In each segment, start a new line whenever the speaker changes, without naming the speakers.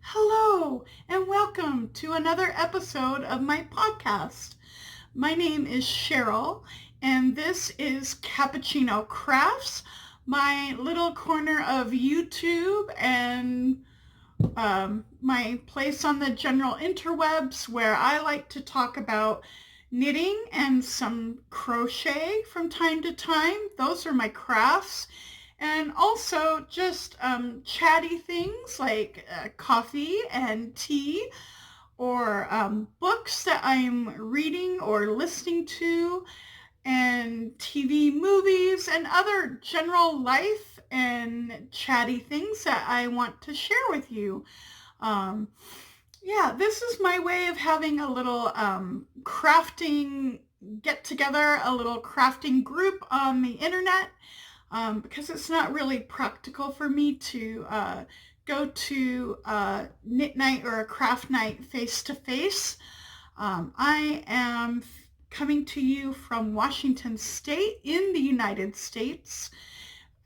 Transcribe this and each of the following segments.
Hello, and welcome to another episode of my podcast. My name is Cheryl, and this is Cappuccino Crafts, my little corner of YouTube and my place on the general interwebs where I like to talk about knitting and some crochet from time to time. Those are my crafts. And also just chatty things like coffee and tea or books that I'm reading or listening to and TV, movies, and other general life and chatty things that I want to share with you. Um, yeah, this is my way of having a little crafting get together, a little crafting group on the internet because it's not really practical for me to go to a knit night or a craft night face to face. I am coming to you from Washington State in the United States,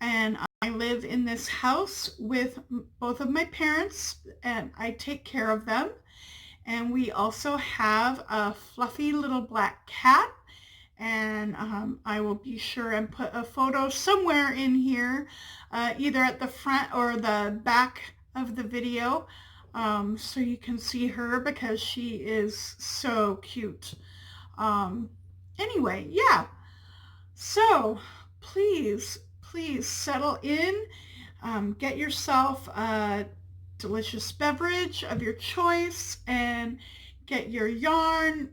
and I live in this house with both of my parents, and I take care of them. And we also have a fluffy little black cat, and I will be sure and put a photo somewhere in here, either at the front or the back of the video, so you can see her because she is so cute. Um, anyway, yeah. So please settle in. Get yourself a delicious beverage of your choice and get your yarn,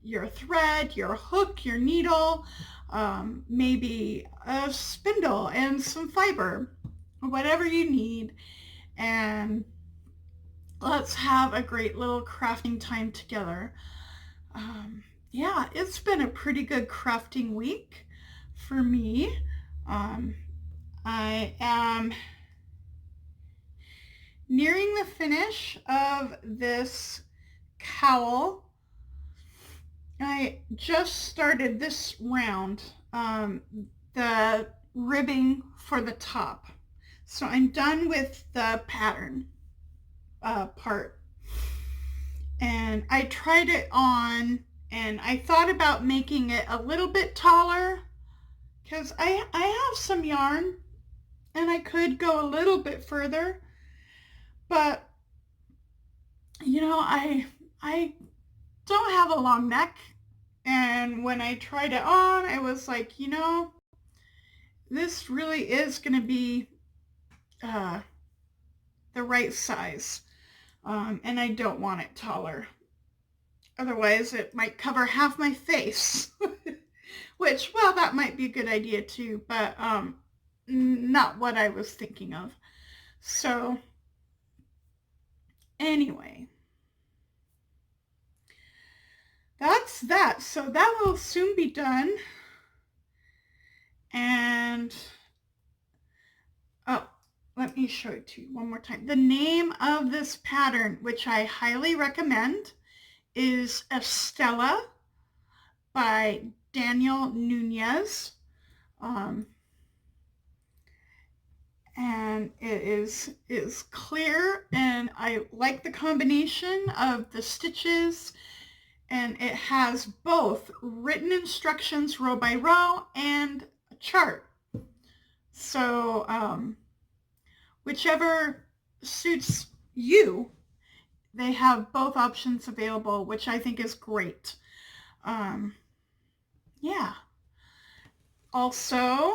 your thread, your hook, your needle, maybe a spindle and some fiber, whatever you need. And let's have a great little crafting time together. Yeah, it's been a pretty good crafting week for me. Um, I am nearing the finish of this cowl. I just started this round, the ribbing for the top. So I'm done with the pattern part. And I tried it on and I thought about making it a little bit taller because I have some yarn and I could go a little bit further. But, I don't have a long neck. And when I tried it on, I was like, this really is going to be the right size. And I don't want it taller. Otherwise, it might cover half my face. Which, well, that might be a good idea too, but not what I was thinking of. So, anyway. That's that. So that will soon be done. And, oh, let me show it to you one more time. The name of this pattern, which I highly recommend, is Estella by Daniel Nunez. And it is clear, and I like the combination of the stitches, and it has both written instructions row by row and a chart. So whichever suits you, they have both options available, which I think is great. Yeah. Also,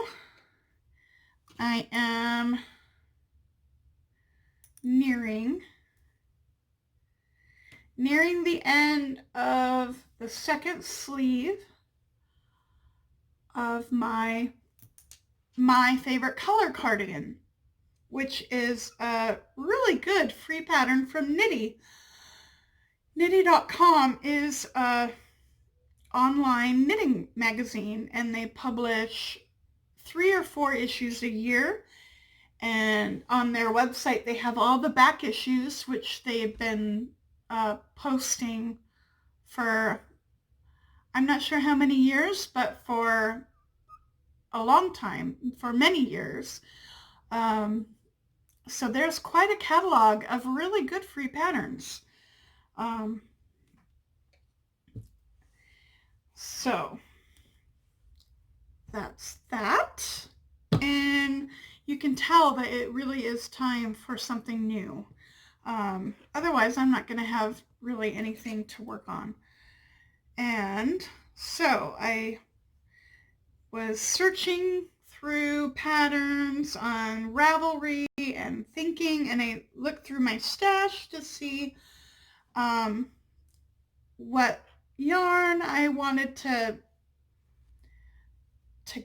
I am nearing the end of the second sleeve of my favorite color cardigan, which is a really good free pattern from Knitty. Knitty.com is a online knitting magazine, and they publish 3 or 4 issues a year. And on their website, they have all the back issues, which they've been posting for, I'm not sure how many years, but for a long time, for many years. So there's quite a catalog of really good free patterns. So that's that. And you can tell that it really is time for something new. Otherwise, I'm not going to have really anything to work on. And so I was searching through patterns on Ravelry and thinking, and I looked through my stash to see what yarn I wanted to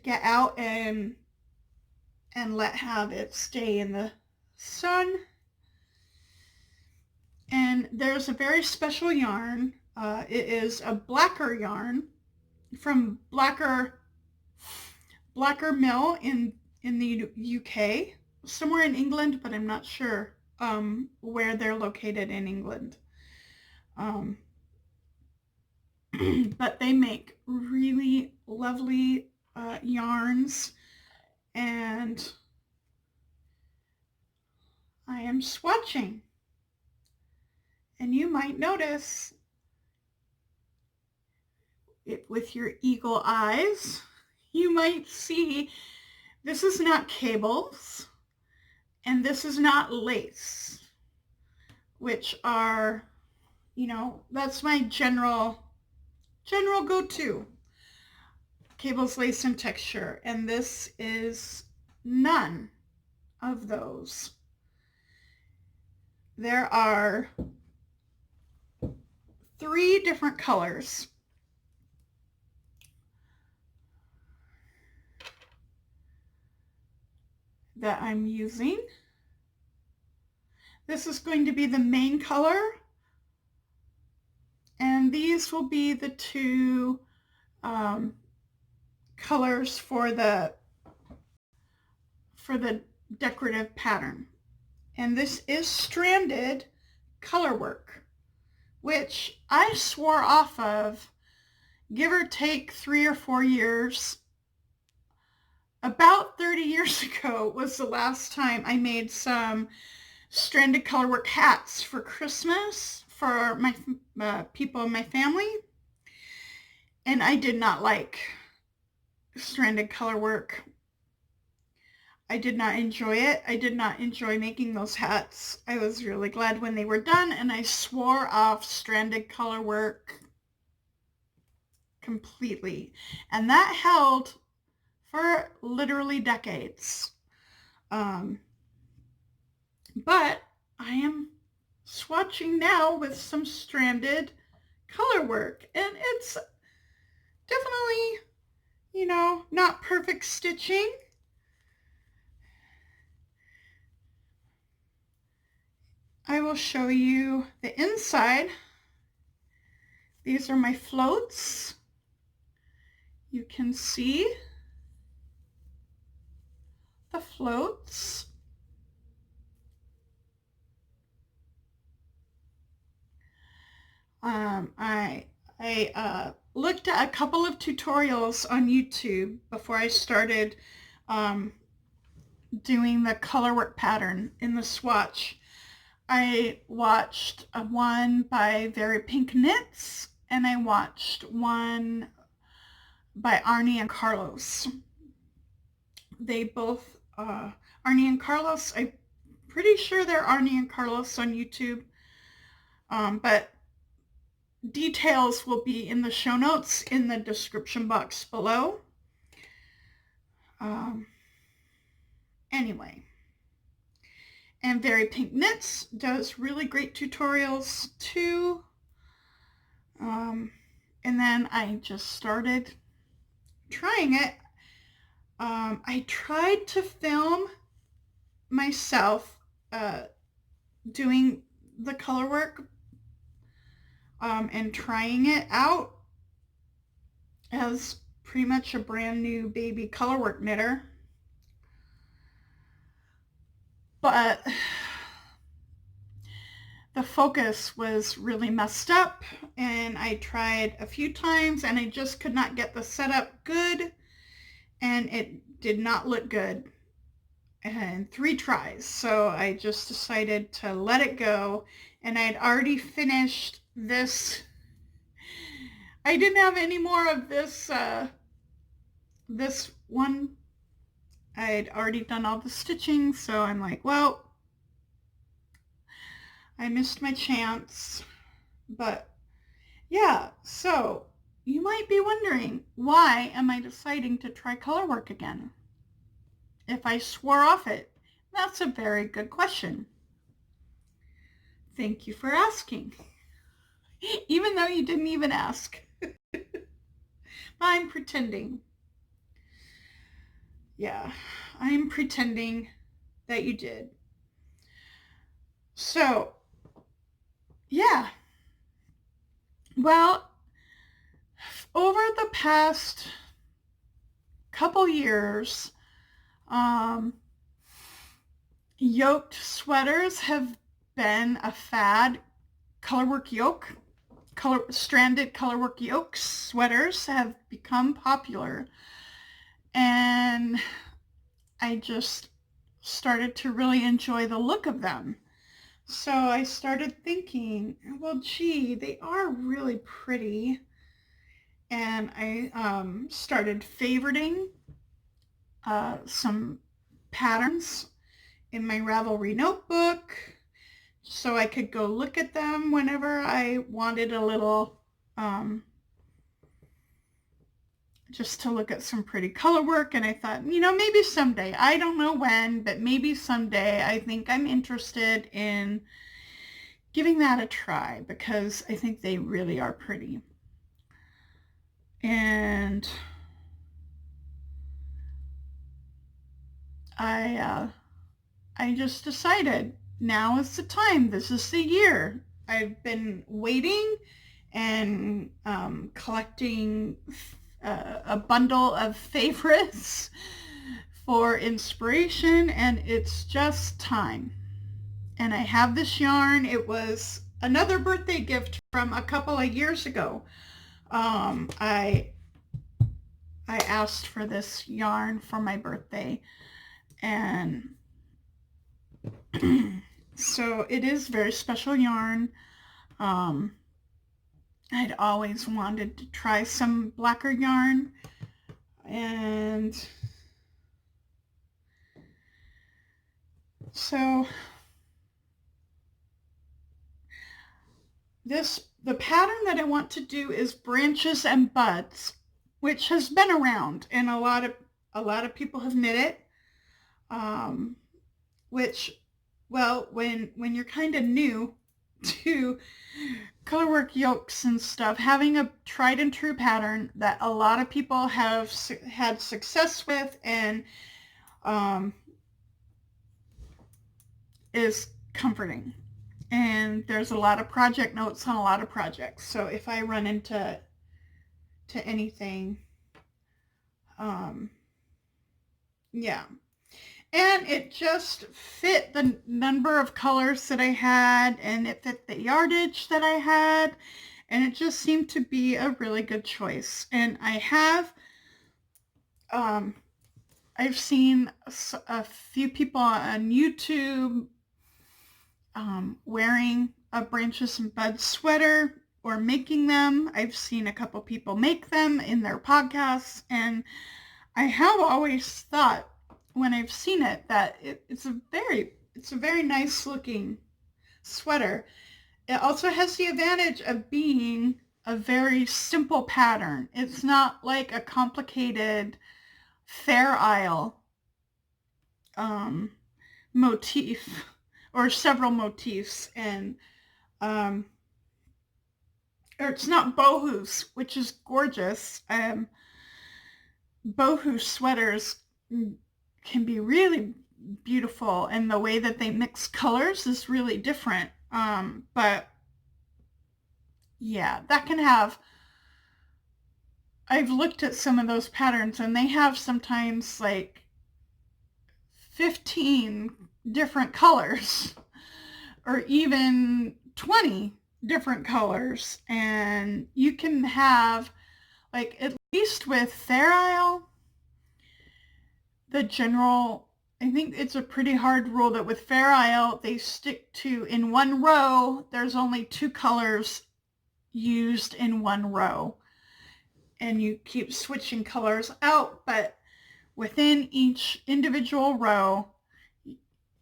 get out and let have it stay in the sun. And there's a very special yarn. It is a blacker yarn from Blacker Mill in the UK, somewhere in England, but I'm not sure where they're located in England. But they make really lovely yarns, and I am swatching. And you might notice it with your eagle eyes. You might see this is not cables and this is not lace, which are, that's my general go-to. Cables, lace, and texture. And this is none of those. There are 3 different colors. That I'm using. This is going to be the main color, and these will be the 2 colors for the decorative pattern. And this is stranded Colorwork, which I swore off of, give or take 3 or 4 years. About 30 years ago was the last time I made some stranded Colorwork hats for Christmas for my people in my family. And I did not like stranded Colorwork. I did not enjoy it. I did not enjoy making those hats. I was really glad when they were done, and I swore off stranded Colorwork completely. And that held for literally decades. But I am swatching now with some stranded Colorwork, and it's definitely, not perfect stitching. I will show you the inside. These are my floats. You can see the floats. I looked at a couple of tutorials on YouTube before I started doing the Colorwork pattern in the swatch. I watched one by Very Pink Knits, and I watched one by Arnie and Carlos. They both, Arnie and Carlos, I'm pretty sure they're Arnie and Carlos on YouTube, but details will be in the show notes in the description box below. Anyway, and Very Pink Knits does really great tutorials too. And then I just started trying it. I tried to film myself doing the Colorwork and trying it out as pretty much a brand new baby Colorwork knitter. But the focus was really messed up, and I tried a few times and I just could not get the setup good, and it did not look good. and 3 tries. So I just decided to let it go, and I had already finished this. I didn't have any more of this this one. I had already done all the stitching, so I'm like, well, I missed my chance. But yeah, so you might be wondering, why am I deciding to try Colorwork again? If I swore off it, that's a very good question. Thank you for asking. Even though you didn't even ask. I'm pretending. Yeah, I'm pretending that you did. So, yeah. Well, over the past couple years, yoked sweaters have been a fad. Colorwork yoke, stranded colorwork yokes sweaters have become popular, and I just started to really enjoy the look of them. So I started thinking, well, gee, they are really pretty, and I started favoriting some patterns in my Ravelry notebook, so I could go look at them whenever I wanted a little, just to look at some pretty color work. And I thought, maybe someday, I don't know when, but maybe someday, I think I'm interested in giving that a try, because I think they really are pretty. And I just decided, now is the time. This is the year. I've been waiting and collecting a bundle of favorites for inspiration, and it's just time. And I have this yarn. It was another birthday gift from a couple of years ago. I asked for this yarn for my birthday, and so it is very special yarn. I'd always wanted to try some blacker yarn, and so the pattern that I want to do is branches and buds, which has been around, and a lot of people have knit it. Which, well, when you're kind of new to colorwork yokes and stuff, having a tried and true pattern that a lot of people have had success with and is comforting. And there's a lot of project notes on a lot of projects. So if I run into anything, yeah. And it just fit the number of colors that I had, and it fit the yardage that I had, and it just seemed to be a really good choice. And I have, I've seen a few people on YouTube wearing a branches and buds sweater or making them. I've seen a couple people make them in their podcasts, and I have always thought, when I've seen it, that it's a very nice looking sweater. It also has the advantage of being a very simple pattern. It's not like a complicated Fair Isle motif or several motifs, and or it's not bohus, which is gorgeous. Boho sweaters can be really beautiful, and the way that they mix colors is really different. But yeah, that can have, I've looked at some of those patterns, and they have sometimes like 15 different colors or even 20 different colors. And you can have, like, at least with Fair Isle, the general I think it's a pretty hard rule that with Fair Isle, they stick to, in one row, there's only 2 colors used in one row. And you keep switching colors out, but within each individual row,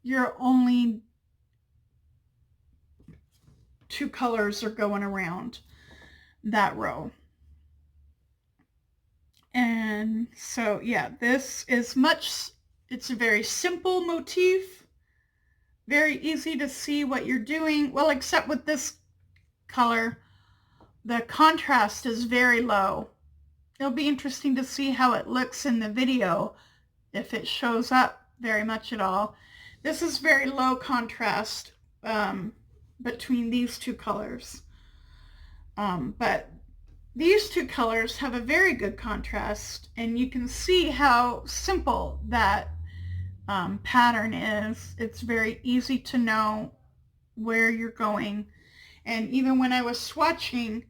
you're only 2 colors are going around that row. And so, yeah, this is it's a very simple motif, very easy to see what you're doing. Well, except with this color, the contrast is very low. It'll be interesting to see how it looks in the video, if it shows up very much at all. This is very low contrast between these 2 colors. But these 2 colors have a very good contrast, and you can see how simple that pattern is. It's very easy to know where you're going. And even when I was swatching,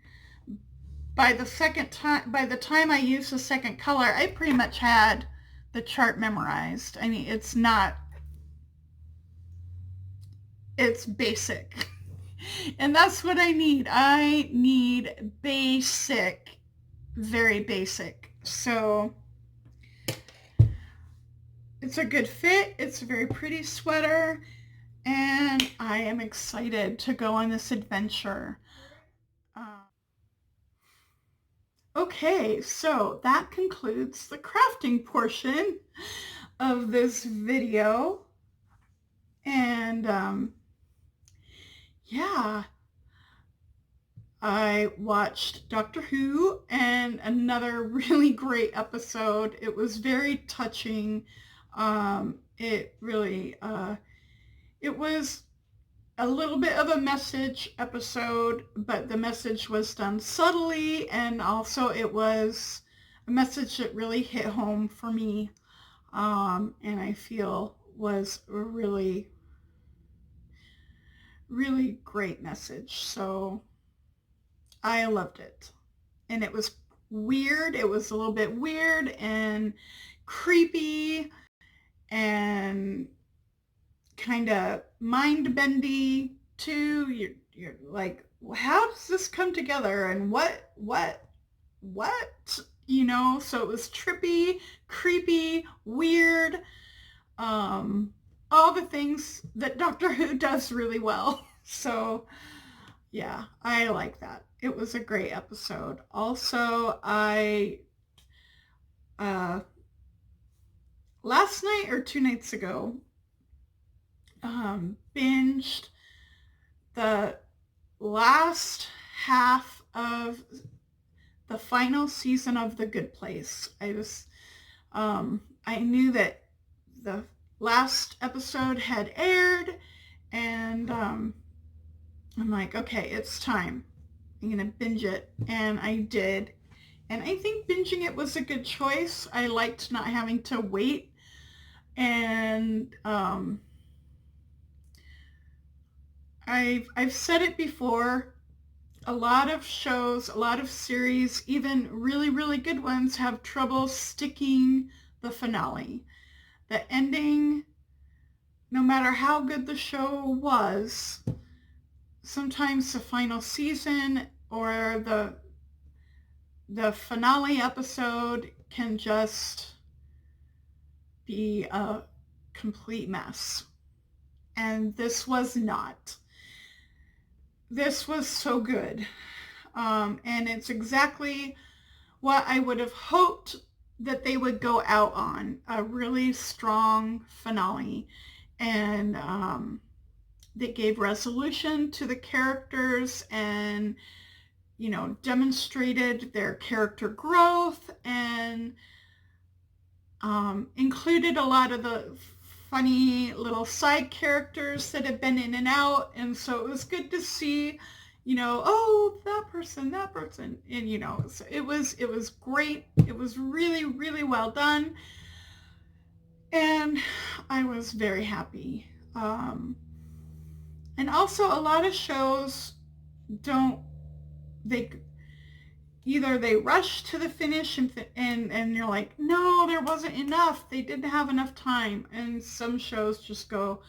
by the time I used the second color, I pretty much had the chart memorized. I mean, it's basic. And that's what I need. I need basic, very basic. So it's a good fit. It's a very pretty sweater. And I am excited to go on this adventure. Okay, so that concludes the crafting portion of this video. And yeah, I watched Doctor Who and another really great episode. It was very touching. It really, it was a little bit of a message episode, but the message was done subtly, and also it was a message that really hit home for me, and I feel was a really, really great message. So I loved it. And it was weird. It was a little bit weird and creepy and kind of mind-bendy too. You're like, how does this come together? And what? You know, so it was trippy, creepy, weird, all the things that Doctor Who does really well. So yeah, I like that. It was a great episode. Also, I last night or 2 nights ago, binged the last half of the final season of The Good Place. I knew that the last episode had aired, and I'm like, okay, it's time. I'm gonna binge it, and I did. And I think binging it was a good choice. I liked not having to wait, and I've said it before, a lot of shows, a lot of series, even really, really good ones, have trouble sticking the finale. The ending, no matter how good the show was, sometimes the final season or the finale episode can just be a complete mess. And this was not. This was so good. And it's exactly what I would have hoped that they would go out on, a really strong finale. And they gave resolution to the characters and, you know, demonstrated their character growth and included a lot of the funny little side characters that have been in and out. And so it was good to see, you know, oh, that person, and you know, so it was great. It was really, really well done, and I was very happy. And also, a lot of shows don't, either they rush to the finish and you're like, no, there wasn't enough. They didn't have enough time. And some shows just go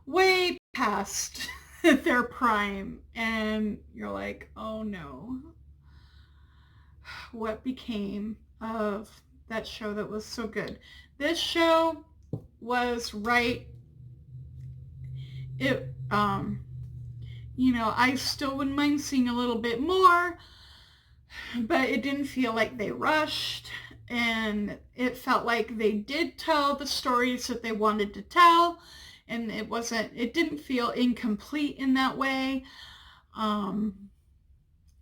way past their prime. And you're like, oh no. What became of that show that was so good? This show was right. It, I still wouldn't mind seeing a little bit more, but it didn't feel like they rushed, and it felt like they did tell the stories that they wanted to tell, and it didn't feel incomplete in that way.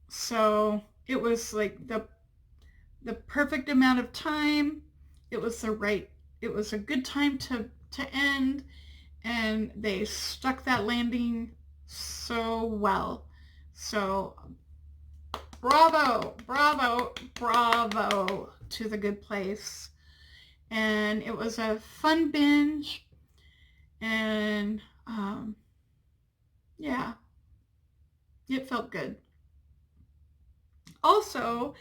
So it was like the perfect amount of time. It was a good time to end, and they stuck that landing so well. So bravo, bravo, bravo to The Good Place. And it was a fun binge. And yeah, it felt good. Also,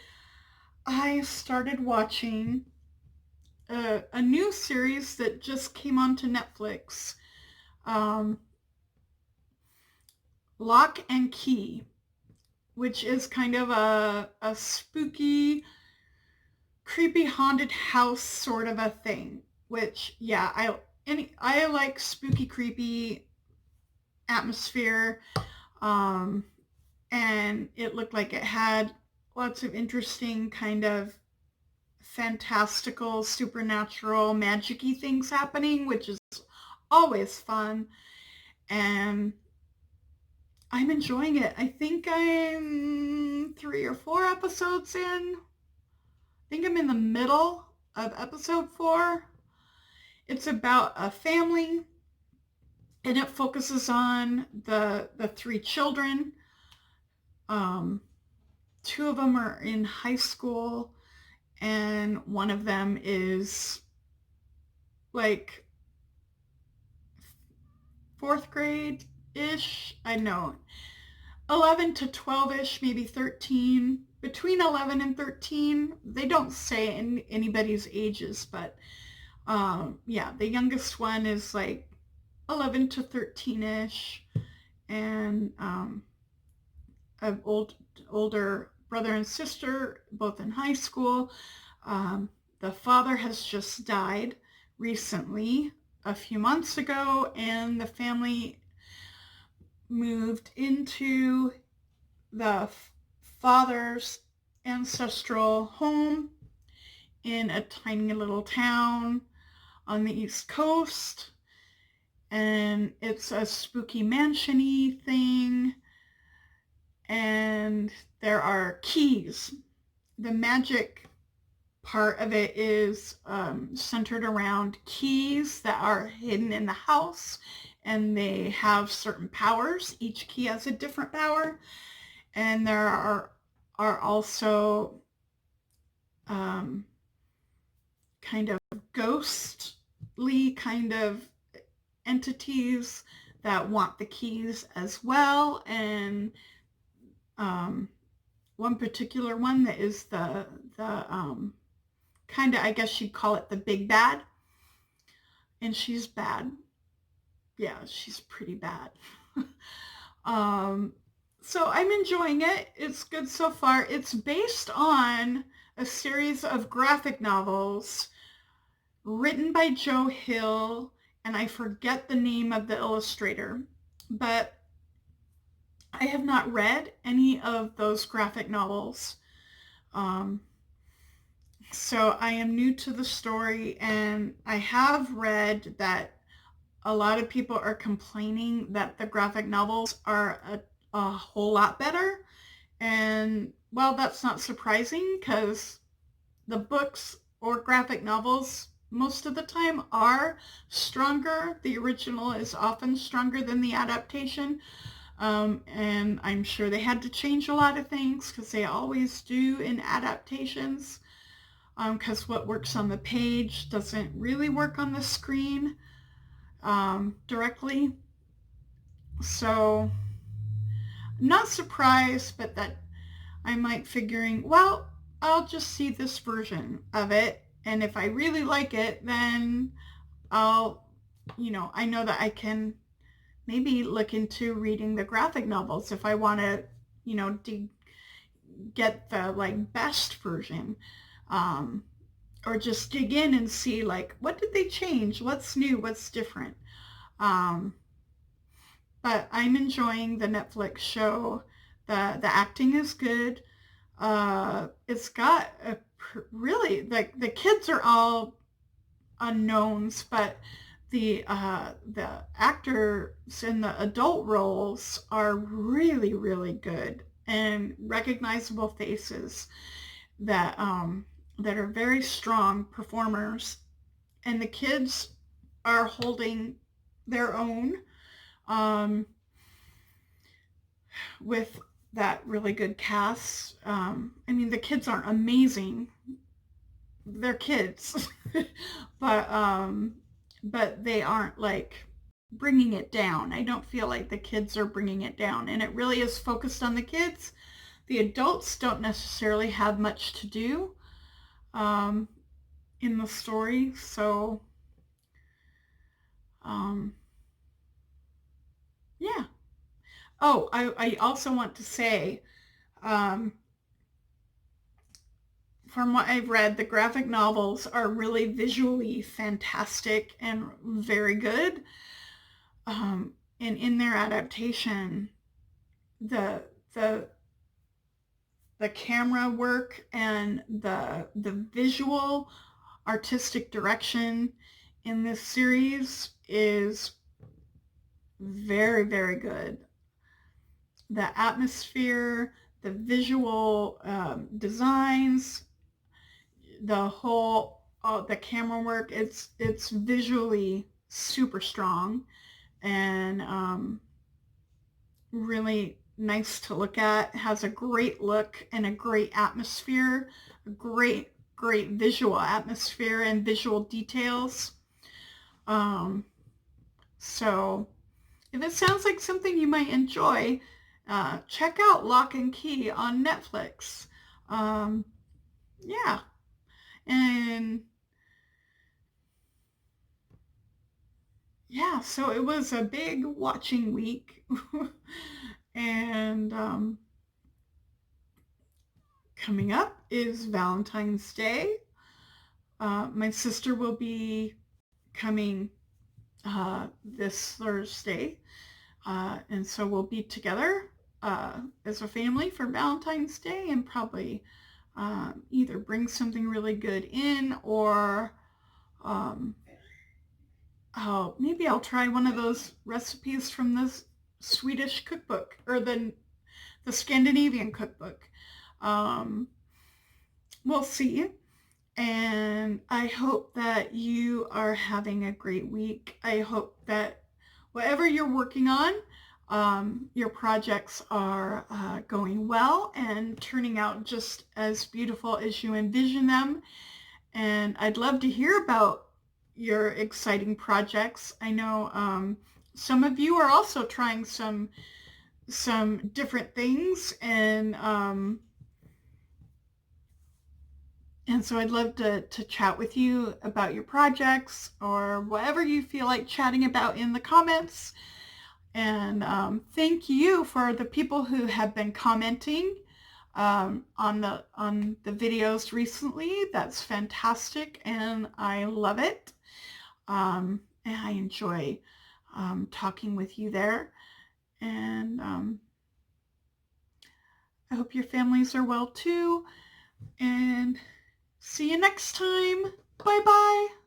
I started watching a new series that just came onto Netflix. Locke and Key, which is kind of a spooky, creepy haunted house sort of a thing. Which, yeah, I like spooky, creepy atmosphere. And it looked like it had lots of interesting kind of fantastical, supernatural, magic-y things happening, which is always fun. And I'm enjoying it. I think I'm 3 or 4 episodes in. I think I'm in the middle of episode 4. It's about a family, and it focuses on the 3 children. 2 of them are in high school, and one of them is like 4th grade-ish. I know, 11 to 12-ish, maybe 13. Between 11 and 13. They don't say anybody's ages, but yeah, the youngest one is like 11 to 13-ish, and an older brother and sister, both in high school. The father has just died recently, a few months ago, and the family moved into the father's ancestral home in a tiny little town on the East Coast. And it's a spooky mansion-y thing. And there are keys. The magic part of it is centered around keys that are hidden in the house, and they have certain powers. Each key has a different power. And there are also kind of ghostly kind of entities that want the keys as well. And one particular one that is the kind of, I guess you'd call it the big bad. And she's bad. Yeah, she's pretty bad. So I'm enjoying it. It's good so far. It's based on a series of graphic novels written by Joe Hill, and I forget the name of the illustrator, but I have not read any of those graphic novels. So I am new to the story, and I have read that a lot of people are complaining that the graphic novels are a whole lot better. And well, that's not surprising, because the books or graphic novels most of the time are stronger. The original is often stronger than the adaptation. And I'm sure they had to change a lot of things, because they always do in adaptations, because what works on the page doesn't really work on the screen directly. So not surprised, but that I might figuring, well, I'll just see this version of it. And if I really like it, then I'll, I know that I can maybe look into reading the graphic novels if I want to, get the like best version. Um, or just dig in and see like, what did they change? What's new? What's different? Um, but I'm enjoying the Netflix show. The acting is good. It's got a really, like, the kids are all unknowns, but the actors in the adult roles are really, really good and recognizable faces that are very strong performers, and the kids are holding their own, um, with that really good cast. I mean, the kids aren't amazing; they're kids, but they aren't like bringing it down. I don't feel like the kids are bringing it down, and it really is focused on the kids. The adults don't necessarily have much to do um, in the story, so um, yeah. Oh, I also want to say, um, from what I've read, the graphic novels are really visually fantastic and very good. And in their adaptation, the the the camera work and the visual artistic direction in this series is very, very good. The atmosphere, the visual designs, the whole the camera work, it's visually super strong and really nice to look at. It has a great look and a great atmosphere, a great visual atmosphere and visual details. So if it sounds like something you might enjoy, check out Locke and Key on Netflix. Um, yeah, and yeah, so it was a big watching week. And coming up is Valentine's Day. My sister will be coming this Thursday, and so we'll be together as a family for Valentine's Day and probably either bring something really good in or um, maybe I'll try one of those recipes from this Swedish cookbook or the Scandinavian cookbook. Um, we'll see. And I hope that you are having a great week. I hope that whatever you're working on, your projects are going well and turning out just as beautiful as you envision them. And I'd love to hear about your exciting projects. I know some of you are also trying some different things, and so I'd love to chat with you about your projects or whatever you feel like chatting about in the comments. And thank you for the people who have been commenting on the videos recently. That's fantastic, and I love it. And I enjoy talking with you there. And I hope your families are well too. And see you next time. Bye-bye.